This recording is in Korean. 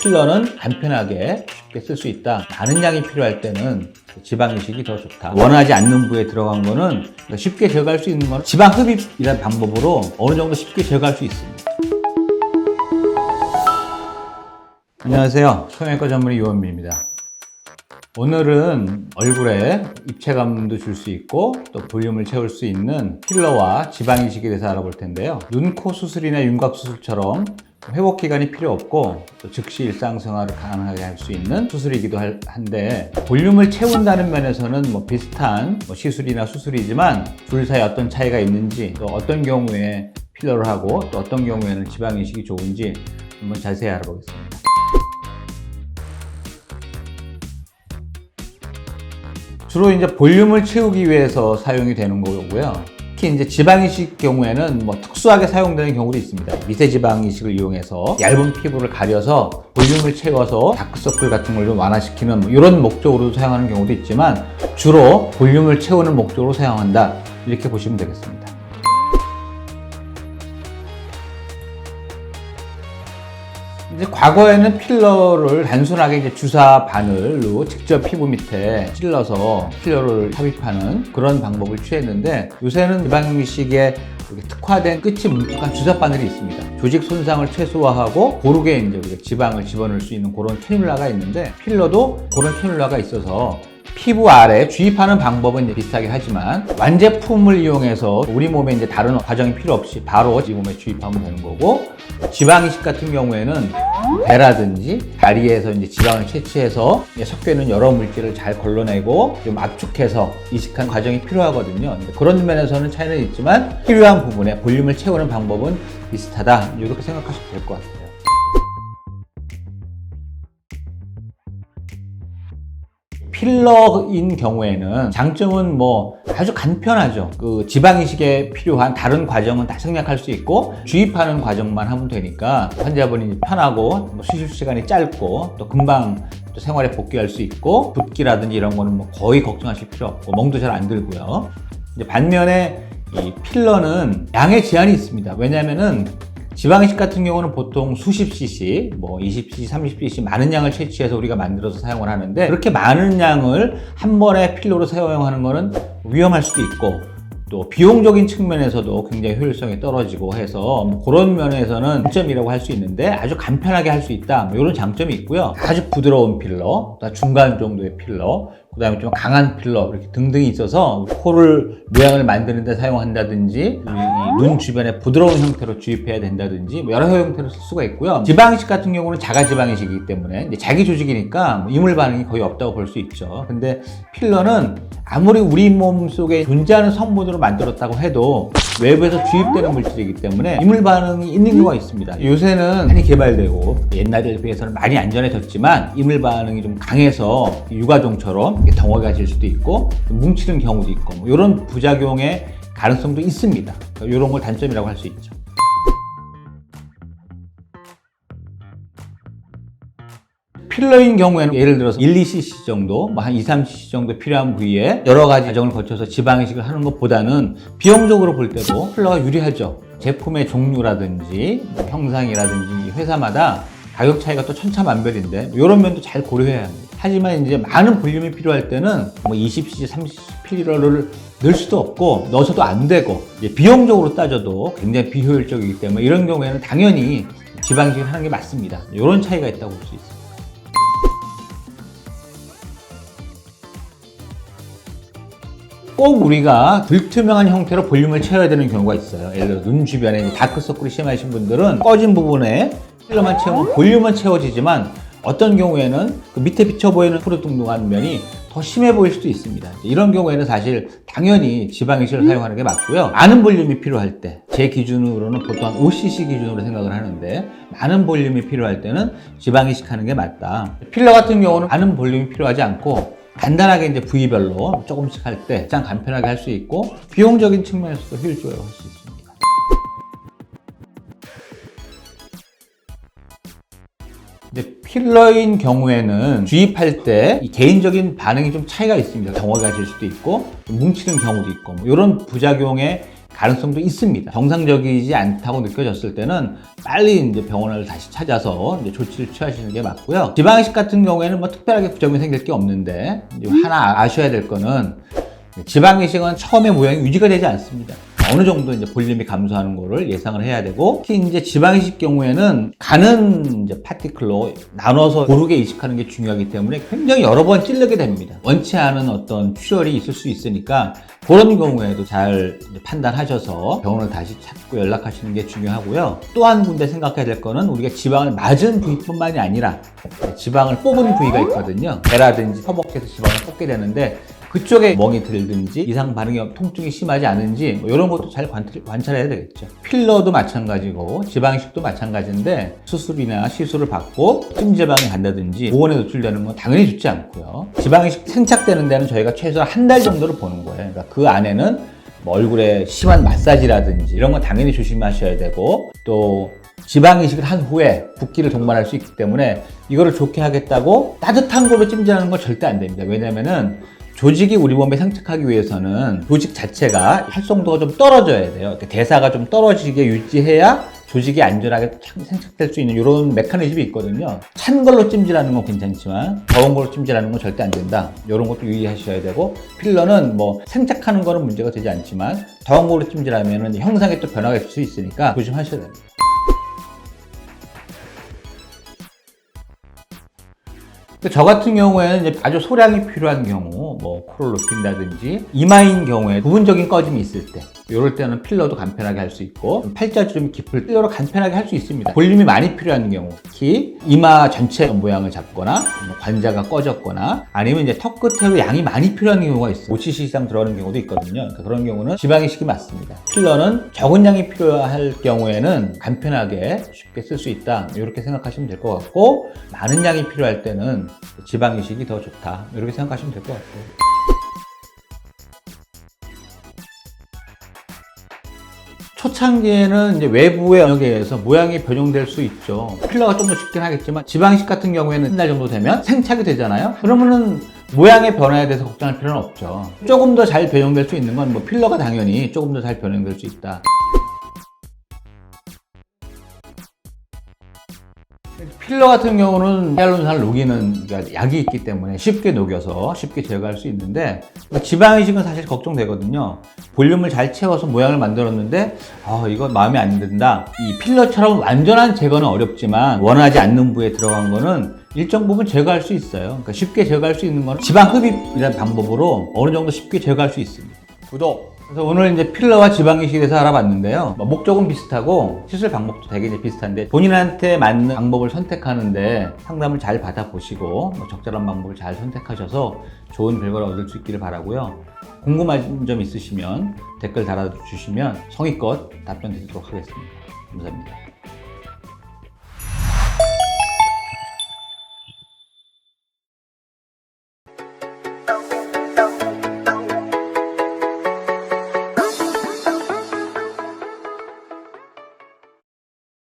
필러는 간편하게 쉽게 쓸 수 있다. 많은 양이 필요할 때는 지방 이식이 더 좋다. 원하지 않는 부위에 들어간 거는 쉽게 제거할 수 있는 거는 지방 흡입이라는 방법으로 어느 정도 쉽게 제거할 수 있습니다. 안녕하세요. 성형외과 전문의 유원민입니다. 오늘은 얼굴에 입체감도 줄 수 있고 또 볼륨을 채울 수 있는 필러와 지방 이식에 대해서 알아볼 텐데요. 눈, 코 수술이나 윤곽 수술처럼 회복 기간이 필요 없고 또 즉시 일상생활을 가능하게 할 수 있는 수술이기도 한데, 볼륨을 채운다는 면에서는 비슷한 시술이나 수술이지만 둘 사이에 어떤 차이가 있는지, 또 어떤 경우에 필러를 하고 또 어떤 경우에는 지방 이식이 좋은지 한번 자세히 알아보겠습니다. 주로 이제 볼륨을 채우기 위해서 사용이 되는 거고요. 특히 이제 지방 이식 경우에는 특수하게 사용되는 경우도 있습니다. 미세 지방 이식을 이용해서 얇은 피부를 가려서 볼륨을 채워서 다크서클 같은 걸 좀 완화시키는 이런 목적으로 사용하는 경우도 있지만, 주로 볼륨을 채우는 목적으로 사용한다, 이렇게 보시면 되겠습니다. 이제 과거에는 필러를 단순하게 이제 주사 바늘로 직접 피부 밑에 찔러서 필러를 삽입하는 그런 방법을 취했는데, 요새는 지방 이식에 특화된 끝이 뭉툭한 주사 바늘이 있습니다. 조직 손상을 최소화하고 고르게 이제 우리가 지방을 집어넣을 수 있는 그런 캐뉼라가 있는데, 필러도 그런 캐뉼라가 있어서 피부 아래 주입하는 방법은 이제 비슷하게 하지만 완제품을 이용해서 우리 몸에 이제 다른 과정이 필요 없이 바로 이 몸에 주입하면 되는 거고, 지방 이식 같은 경우에는 배라든지 다리에서 이제 지방을 채취해서 섞여 있는 여러 물질을 잘 걸러내고 좀 압축해서 이식한 과정이 필요하거든요. 그런 면에서는 차이는 있지만 필요한 부분에 볼륨을 채우는 방법은 비슷하다, 이렇게 생각하시면 될 것 같아요. 필러인 경우에는 장점은 아주 간편하죠. 그 지방 이식에 필요한 다른 과정은 다 생략할 수 있고 주입하는 과정만 하면 되니까 환자분이 편하고 수술 시간이 짧고 또 금방 또 생활에 복귀할 수 있고, 붓기라든지 이런 거는 거의 걱정하실 필요 없고 멍도 잘 안 들고요. 이제 반면에 이 필러는 양의 제한이 있습니다. 왜냐면은 지방 이식 같은 경우는 보통 수십 cc, 20cc, 30cc 많은 양을 채취해서 우리가 만들어서 사용을 하는데, 그렇게 많은 양을 한 번에 필러로 사용하는 거는 위험할 수도 있고 또 비용적인 측면에서도 굉장히 효율성이 떨어지고 해서 그런 면에서는 단점이라고 할 수 있는데, 아주 간편하게 할 수 있다, 이런 장점이 있고요. 아주 부드러운 필러, 중간 정도의 필러, 그 다음에 좀 강한 필러, 이렇게 등등이 있어서 코를 모양을 만드는 데 사용한다든지, 눈 주변에 부드러운 형태로 주입해야 된다든지 여러 형태로 쓸 수가 있고요. 지방 이식 같은 경우는 자가 지방 이식이기 때문에 이제 자기 조직이니까 이물 반응이 거의 없다고 볼 수 있죠. 근데 필러는 아무리 우리 몸 속에 존재하는 성분으로 만들었다고 해도 외부에서 주입되는 물질이기 때문에 이물 반응이 있는 경우가 있습니다. 요새는 많이 개발되고 옛날에 비해서는 많이 안전해졌지만 이물 반응이 좀 강해서 유가종처럼 덩어리가 질 수도 있고 뭉치는 경우도 있고 이런 부작용의 가능성도 있습니다. 이런 걸 단점이라고 할 수 있죠. 필러인 경우에는 예를 들어서 1, 2cc 정도, 한 2, 3cc 정도 필요한 부위에 여러 가지 과정을 거쳐서 지방 이식을 하는 것보다는 비용적으로 볼 때도 필러가 유리하죠. 제품의 종류라든지 형상이라든지 회사마다 가격 차이가 또 천차만별인데 이런 면도 잘 고려해야 합니다. 하지만 이제 많은 볼륨이 필요할 때는 20cc, 30cc 필러를 넣을 수도 없고 넣어서도 안 되고, 이제 비용적으로 따져도 굉장히 비효율적이기 때문에 이런 경우에는 당연히 지방 이식을 하는 게 맞습니다. 이런 차이가 있다고 볼 수 있습니다. 꼭 우리가 불투명한 형태로 볼륨을 채워야 되는 경우가 있어요. 예를 들어 눈 주변에 다크서클이 심하신 분들은 꺼진 부분에 필러만 채우면 볼륨은 채워지지만, 어떤 경우에는 그 밑에 비쳐 보이는 푸르둥둥한 면이 더 심해 보일 수도 있습니다. 이런 경우에는 사실 당연히 지방 이식을 사용하는 게 맞고요. 많은 볼륨이 필요할 때, 제 기준으로는 보통 한 5cc 기준으로 생각을 하는데, 많은 볼륨이 필요할 때는 지방 이식하는 게 맞다. 필러 같은 경우는 많은 볼륨이 필요하지 않고 간단하게 이제 부위별로 조금씩 할 때 가장 간편하게 할 수 있고 비용적인 측면에서도 효율적으로 할 수 있습니다. 이제 필러인 경우에는 주입할 때 이 개인적인 반응이 좀 차이가 있습니다. 덩어리가 질 수도 있고 좀 뭉치는 경우도 있고 이런 부작용의 가능성도 있습니다. 정상적이지 않다고 느껴졌을 때는 빨리 이제 병원을 다시 찾아서 이제 조치를 취하시는 게 맞고요. 지방이식 같은 경우에는 뭐 특별하게 부작용이 생길 게 없는데 이제 하나 아셔야 될 거는 지방이식은 처음에 모양이 유지가 되지 않습니다. 어느 정도 이제 볼륨이 감소하는 거를 예상을 해야 되고, 특히 이제 지방이식 경우에는 가는 이제 파티클로 나눠서 고르게 이식하는 게 중요하기 때문에 굉장히 여러 번 찌르게 됩니다. 원치 않은 어떤 출혈이 있을 수 있으니까 그런 경우에도 잘 판단하셔서 병원을 다시 찾고 연락하시는 게 중요하고요. 또 한 군데 생각해야 될 거는 우리가 지방을 맞은 부위뿐만이 아니라 지방을 뽑은 부위가 있거든요. 배라든지 허벅지에서 지방을 뽑게 되는데 그쪽에 멍이 들든지 이상 반응이 통증이 심하지 않은지 뭐 이런 것도 잘 관찰해야 되겠죠. 필러도 마찬가지고 지방이식도 마찬가지인데 수술이나 시술을 받고 찜질방에 간다든지 보온에 노출되는 건 당연히 좋지 않고요. 지방이식 생착되는 데는 저희가 최소한 한 달 정도를 보는 거예요. 그러니까 그 안에는 뭐 얼굴에 심한 마사지라든지 이런 건 당연히 조심하셔야 되고, 또 지방이식을 한 후에 붓기를 동반할 수 있기 때문에 이거를 좋게 하겠다고 따뜻한 걸로 찜질하는 건 절대 안 됩니다. 왜냐면은 조직이 우리 몸에 생착하기 위해서는 조직 자체가 활성도가 좀 떨어져야 돼요. 대사가 좀 떨어지게 유지해야 조직이 안전하게 생착될 수 있는 이런 메커니즘이 있거든요. 찬 걸로 찜질하는 건 괜찮지만 더운 걸로 찜질하는 건 절대 안 된다. 이런 것도 유의하셔야 되고, 필러는 뭐 생착하는 거는 문제가 되지 않지만 더운 걸로 찜질하면 형상에 또 변화가 있을 수 있으니까 조심하셔야 됩니다. 저 같은 경우에는 이제 아주 소량이 필요한 경우, 뭐 코를 높인다든지 이마인 경우에 부분적인 꺼짐이 있을 때, 이럴 때는 필러도 간편하게 할 수 있고, 팔자주름이 깊을 때 필러로 간편하게 할 수 있습니다. 볼륨이 많이 필요한 경우, 특히 이마 전체 모양을 잡거나 뭐 관자가 꺼졌거나 아니면 이제 턱 끝으로 양이 많이 필요한 경우가 있어요. 5cc 이상 들어가는 경우도 있거든요. 그러니까 그런 경우는 지방이식이 맞습니다. 필러는 적은 양이 필요할 경우에는 간편하게 쉽게 쓸 수 있다, 이렇게 생각하시면 될 것 같고, 많은 양이 필요할 때는 지방이식이 더 좋다, 이렇게 생각하시면 될 것 같아요. 초창기에는 이제 외부의 영역에 의해서 모양이 변형될 수 있죠. 필러가 좀 더 쉽긴 하겠지만 지방이식 같은 경우에는 한 달 정도 되면 생착이 되잖아요. 그러면은 모양의 변화에 대해서 걱정할 필요는 없죠. 조금 더 잘 변형될 수 있는 건 뭐 필러가 당연히 조금 더 잘 변형될 수 있다. 필러 같은 경우는 히알루론산을 녹이는 약이 있기 때문에 쉽게 녹여서 쉽게 제거할 수 있는데, 지방이식은 사실 걱정되거든요. 볼륨을 잘 채워서 모양을 만들었는데 이거 마음에 안 든다. 이 필러처럼 완전한 제거는 어렵지만 원하지 않는 부위에 들어간 거는 일정 부분 제거할 수 있어요. 그러니까 쉽게 제거할 수 있는 거는 지방 흡입이라는 방법으로 어느 정도 쉽게 제거할 수 있습니다. 구독! 그래서 오늘 이제 필러와 지방이식에 대해서 알아봤는데요. 목적은 비슷하고 시술 방법도 되게 이제 비슷한데, 본인한테 맞는 방법을 선택하는데 상담을 잘 받아보시고 적절한 방법을 잘 선택하셔서 좋은 결과를 얻을 수 있기를 바라고요. 궁금한 점 있으시면 댓글 달아주시면 성의껏 답변 드리도록 하겠습니다. 감사합니다.